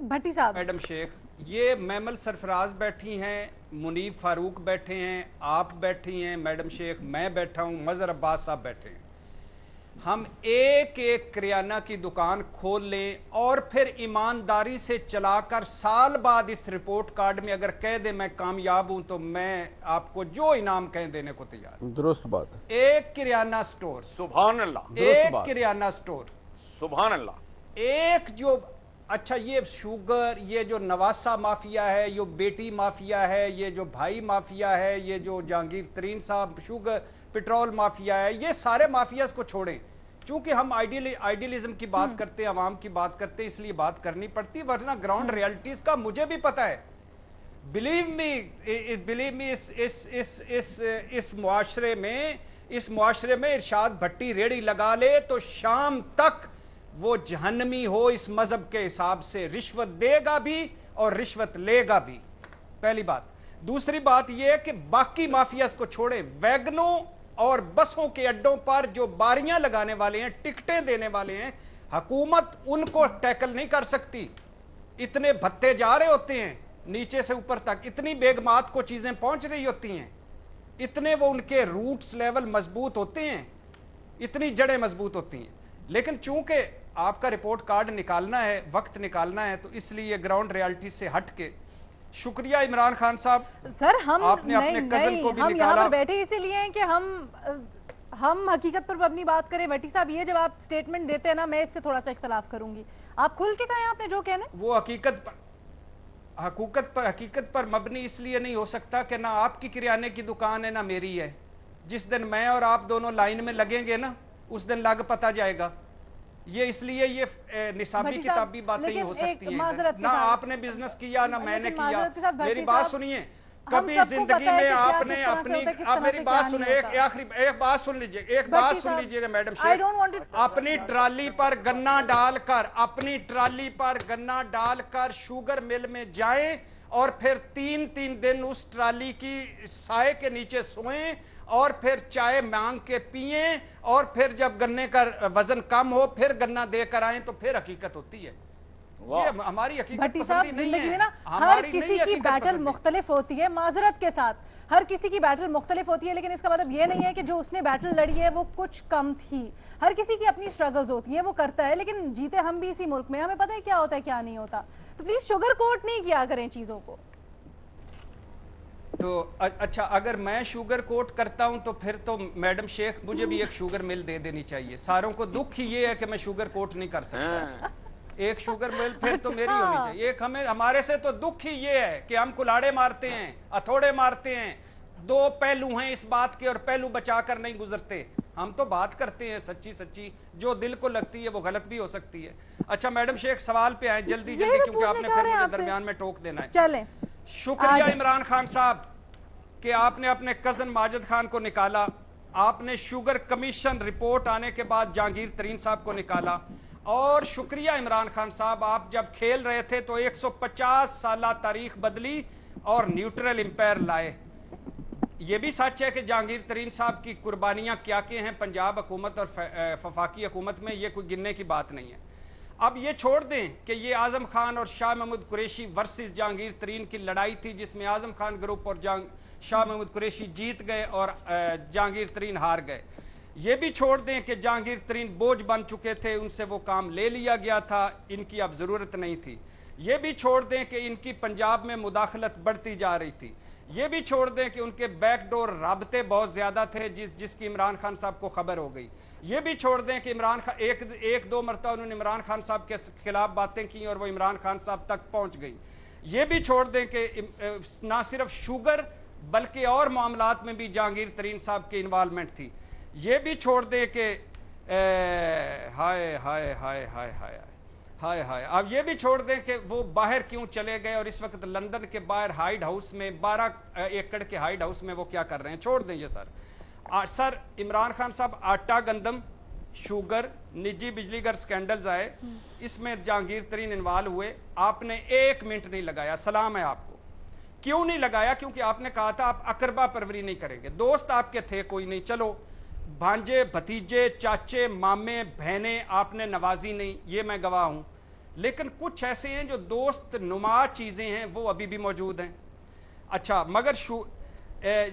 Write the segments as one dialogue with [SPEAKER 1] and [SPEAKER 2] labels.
[SPEAKER 1] भट्टी साहब।
[SPEAKER 2] मैडम शेख, ये मैमल सरफराज बैठी हैं, मुनीब फारूक बैठे हैं, आप बैठी हैं मैडम शेख, मैं बैठा हूं, मजहर अब्बास साहब बैठे हैं। हम एक एक किराना की दुकान खोल लें और फिर ईमानदारी से चलाकर साल बाद इस रिपोर्ट कार्ड में अगर कह दे मैं कामयाब हूं तो मैं आपको जो इनाम कहें देने को तैयार हूं।
[SPEAKER 3] दुरुस्त बात है।
[SPEAKER 2] एक किराना स्टोर,
[SPEAKER 4] सुभान अल्लाह,
[SPEAKER 2] एक किराना स्टोर,
[SPEAKER 4] सुभान अल्लाह,
[SPEAKER 2] एक जो अच्छा ये शुगर, ये जो नवासा माफिया है, ये बेटी माफिया है, ये जो भाई माफिया है, ये जो जहांगीर तरीन साहब शुगर पेट्रोल माफिया है, ये सारे माफियाज को छोड़ें। चूंकि हम आइडियलिज्म की बात करते हैं, अवाम की बात करते हैं, इसलिए बात करनी पड़ती, वरना ग्राउंड रियलिटीज का मुझे भी पता है। बिलीव मी इस मुआशरे में इरशाद भट्टी रेड़ी लगा ले तो शाम तक वो जहन्नमी हो इस मजहब के हिसाब से, रिश्वत देगा भी और रिश्वत लेगा भी। पहली बात। दूसरी बात यह है कि बाकी माफियाज को छोड़े, वैगनों और बसों के अड्डों पर जो बारियां लगाने वाले हैं, टिकटें देने वाले हैं, हुकूमत उनको टैकल नहीं कर सकती। इतने भत्ते जा रहे होते हैं नीचे से ऊपर तक, इतनी बेगमात को चीजें पहुंच रही होती हैं, इतने वो उनके रूट्स लेवल मजबूत होते हैं, इतनी जड़ें मजबूत होती हैं। लेकिन चूंकि आपका रिपोर्ट कार्ड निकालना है, वक्त निकालना है, तो इसलिए ग्राउंड रियलिटी से हट के शुक्रिया इमरान खान साहब,
[SPEAKER 1] सर हम
[SPEAKER 2] आपने अपने कजन को भी
[SPEAKER 1] हम
[SPEAKER 2] निकाला।
[SPEAKER 1] यहाँ पर बैठे इसीलिए हैं कि हम हकीकत पर अपनी बात करें। भट्टी साहब, ये जब आप स्टेटमेंट देते हैं ना, मैं इससे थोड़ा सा इख्तलाफ करूंगी। आप खुल के कहें आपने जो कहना है।
[SPEAKER 2] वो हकीकत पर मबनी इसलिए नहीं हो सकता कि ना आपकी किराने की दुकान है ना मेरी है। जिस दिन मैं और आप दोनों लाइन में लगेंगे ना, उस दिन लग पता जाएगा। ये इसलिए ये निसाबी किताबी बातें ही हो सकती हैं। ना आपने बिजनेस किया ना मैंने किया। मेरी बात सुनिए, कभी जिंदगी में आपने अपनी, आप मेरी बात सुने, एक बात सुन लीजिए, एक बात सुन लीजिएगा मैडम शेख, अपनी ट्राली पर गन्ना डालकर शुगर मिल में जाएं और फिर 3-3 दिन उस ट्राली की साए के नीचे सोएं और फिर चाय मांग के पिए और फिर जब गन्ने का वजन कम हो फिर गन्ना देकर आए तो फिर हकीकत होती है। ये हमारी हकीकत पसंदी नहीं है।
[SPEAKER 1] ना हर किसी की बैटल मुख्तलिफ होती है, माजरत के साथ हर किसी की बैटल मुख्तलिफ होती है, लेकिन इसका मतलब ये नहीं है कि जो उसने बैटल लड़ी है वो कुछ कम थी। हर किसी की अपनी स्ट्रगल्स होती है, वो करता है, लेकिन जीते हम भी इसी मुल्क में, हमें पता है क्या होता है क्या नहीं होता। तो प्लीज शुगर कोट नहीं किया करें चीजों को।
[SPEAKER 2] तो अच्छा, अगर मैं शुगर कोट करता हूं तो फिर तो मैडम शेख मुझे भी एक शुगर मिल दे देनी चाहिए। सारों को दुख ही ये है कि मैं शुगर कोट नहीं कर सकता। एक शुगर मिल फिर तो मेरी होनी चाहिए। एक हमारे से तो दुख ही ये है कि हम कुलाड़े मारते हैं, हथौड़े मारते हैं। दो पहलू हैं इस बात के और पहलू बचाकर नहीं गुजरते। हम तो बात करते हैं सच्ची सच्ची, जो दिल को लगती है वो गलत भी हो सकती है। अच्छा मैडम शेख, सवाल पे आए जल्दी जल्दी, क्योंकि आपने फिर मुझे दरमियान में टोक देना है।
[SPEAKER 1] चलें।
[SPEAKER 2] शुक्रिया इमरान खान साहब कि आपने अपने कजन माजिद खान को निकाला। आपने शुगर कमीशन रिपोर्ट आने के बाद जहांगीर तरीन साहब को निकाला। और शुक्रिया इमरान खान साहब, आप जब खेल रहे थे तो 150 साल तारीख बदली और न्यूट्रल इंपायर लाए। यह भी सच है कि जहांगीर तरीन साहब की कुर्बानियां क्या क्या हैं पंजाब हुकूमत और वफाकी हुकूमत में, यह कोई गिनने की बात नहीं है। अब ये छोड़ दें कि ये आजम खान और शाह महमूद कुरैशी वर्सेस जहांगीर तरीन की लड़ाई थी, जिसमें आजम खान ग्रुप और शाह महमूद कुरैशी जीत गए और जहांगीर तरीन हार गए। ये भी छोड़ दें कि जहांगीर तरीन बोझ बन चुके थे, उनसे वो काम ले लिया गया था, इनकी अब जरूरत नहीं थी। ये भी छोड़ दें कि इनकी पंजाब में मुदाखलत बढ़ती जा रही थी। ये भी छोड़ दें कि उनके बैकडोर राबते बहुत ज्यादा थे जिसकी इमरान खान साहब को खबर हो गई। ये भी छोड़ दें कि इमरान खान एक दो मरतबा उन्होंने इमरान खान साहब के खिलाफ बातें की और वो इमरान खान साहब तक पहुंच गई। ये भी छोड़ दें कि ना सिर्फ शुगर बल्कि और मामलात में भी जहांगीर तरीन साहब की इन्वॉल्वमेंट थी। ये भी छोड़ दें कि हाय हाय हाय हाय हाय हाय हाय, अब ये भी छोड़ दें कि वो बाहर क्यों चले गए और इस वक्त लंदन के बाहर हाइड हाउस में 12 एकड़ के हाइड हाउस में वो क्या कर रहे हैं, छोड़ दें ये सर। इमरान खान साहब, आटा गंदम शुगर निजी बिजली घर स्कैंडल्स आए, इसमें जहांगीर तरीन इन्वॉल्व हुए, आपने 1 मिनट नहीं लगाया। सलाम है आपको। क्यों नहीं लगाया? क्योंकि आपने कहा था आप अकरबा परवरी नहीं करेंगे। दोस्त आपके थे कोई नहीं, चलो भांजे भतीजे चाचे मामे बहने आपने नवाजी नहीं, ये मैं गवाह हूं। لیکن کچھ ایسے ہیں جو دوست نما چیزیں ہیں وہ ابھی بھی موجود ہیں. اچھا مگر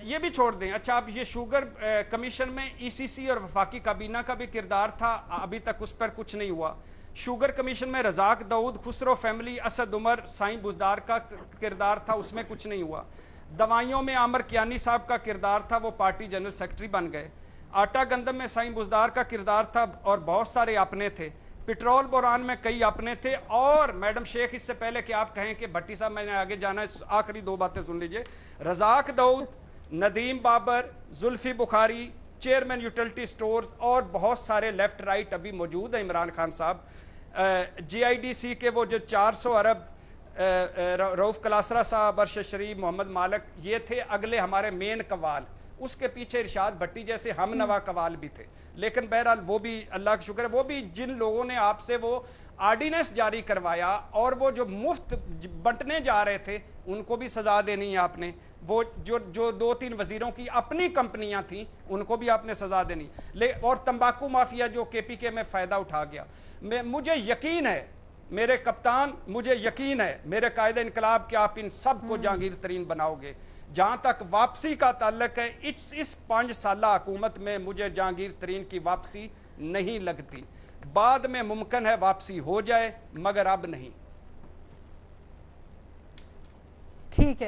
[SPEAKER 2] یہ بھی چھوڑ دیں. اچھا اب یہ شوگر کمیشن میں ای سی سی اور وفاقی کابینہ کا بھی کردار تھا, ابھی تک اس پر کچھ نہیں ہوا. شوگر کمیشن میں رزاق داؤد, خسرو فیملی, اسد عمر, سائیں بزدار کا کردار تھا, اس میں کچھ نہیں ہوا. دوائیوں میں عامر کیانی صاحب کا کردار تھا, وہ پارٹی جنرل سیکرٹری بن گئے. آٹا گندم میں سائیں بزدار کا کردار تھا اور بہت سارے اپنے تھے. پٹرول بحران میں کئی اپنے تھے. اور میڈم شیخ اس سے پہلے کہ آپ کہیں کہ بھٹی صاحب میں نے آگے جانا ہے, آخری 2 باتیں سن لیجئے. رزاق داؤد, Nadeem Babar, Zulfi Bukhari, chairman utility stores, اور بہت سارے لیفٹ رائٹ ابھی موجود ہیں. عمران خان صاحب جی آئی ڈی سی کے وہ جو 400 ارب, رؤف کلاسرا صاحب, ارشد شریف, محمد مالک, یہ تھے اگلے ہمارے مین قوال. اس کے پیچھے ارشاد بھٹی جیسے ہم نوا قوال بھی تھے. لیکن بہرحال وہ بھی اللہ کا شکر ہے, وہ بھی جن لوگوں نے آپ سے وہ آرڈیننس جاری کروایا اور وہ جو مفت بنٹنے جا رہے تھے ان کو بھی سزا دینی ہے آپ نے. وہ جو 2-3 وزیروں کی اپنی کمپنیاں تھیں ان کو بھی آپ نے سزا دینی. اور تمباکو مافیا جو کے پی کے میں فائدہ اٹھا گیا, مجھے یقین ہے میرے کپتان, مجھے یقین ہے میرے قائد انقلاب کہ آپ ان سب کو جہانگیر ترین بناؤ گے. جہاں تک واپسی کا تعلق ہے, اس 5 سالہ حکومت میں مجھے جہانگیر ترین کی واپسی نہیں لگتی. بعد میں ممکن ہے واپسی ہو جائے مگر اب نہیں.
[SPEAKER 1] ٹھیک ہے.